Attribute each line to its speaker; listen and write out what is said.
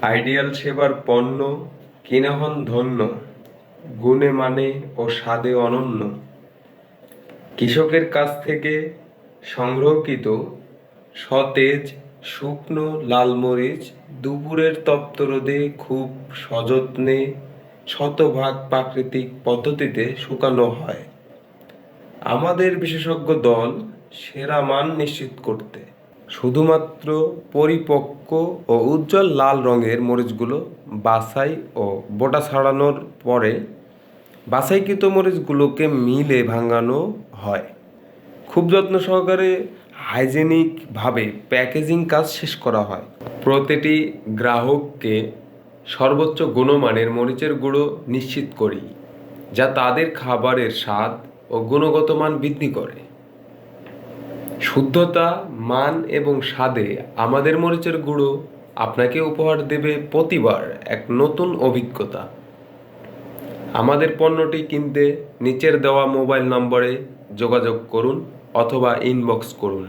Speaker 1: Ideal সেবার পণ্য কিনে হন ধন্য, গুণে মানে ও স্বাদে অনন্য। কৃষকের কাছ থেকে সংগ্রহকৃত সতেজ শুকনো লাল মরিচ দুপুরের তপ্ত রোদে খুব সযত্নে শতভাগ প্রাকৃতিক পদ্ধতিতে শুকানো হয় আমাদের বিশেষজ্ঞ দল সেরা মান নিশ্চিত করতে। শুধুমাত্র পরিপক্ক ও উজ্জ্বল লাল রঙের মরিচগুলো বাছাই ও বোটা ছাড়ানোর পরে বাছাইকৃত মরিচগুলোকে মিলে ভাঙানো হয়। খুব যত্ন সহকারে হাইজেনিকভাবে প্যাকেজিং কাজ শেষ করা হয়। প্রতিটি গ্রাহককে সর্বোচ্চ গুণমানের মরিচের গুঁড়ো নিশ্চিত করি, যা তাদের খাবারের স্বাদ ও গুণগত মান বৃদ্ধি করে। শুদ্ধতা, মান এবং স্বাদে আমাদের মরিচের গুঁড়ো আপনাকে উপহার দেবে প্রতিবার এক নতুন অভিজ্ঞতা। আমাদের পণ্যটি কিনতে নিচের দেওয়া মোবাইল নম্বরে যোগাযোগ করুন অথবা ইনবক্স করুন।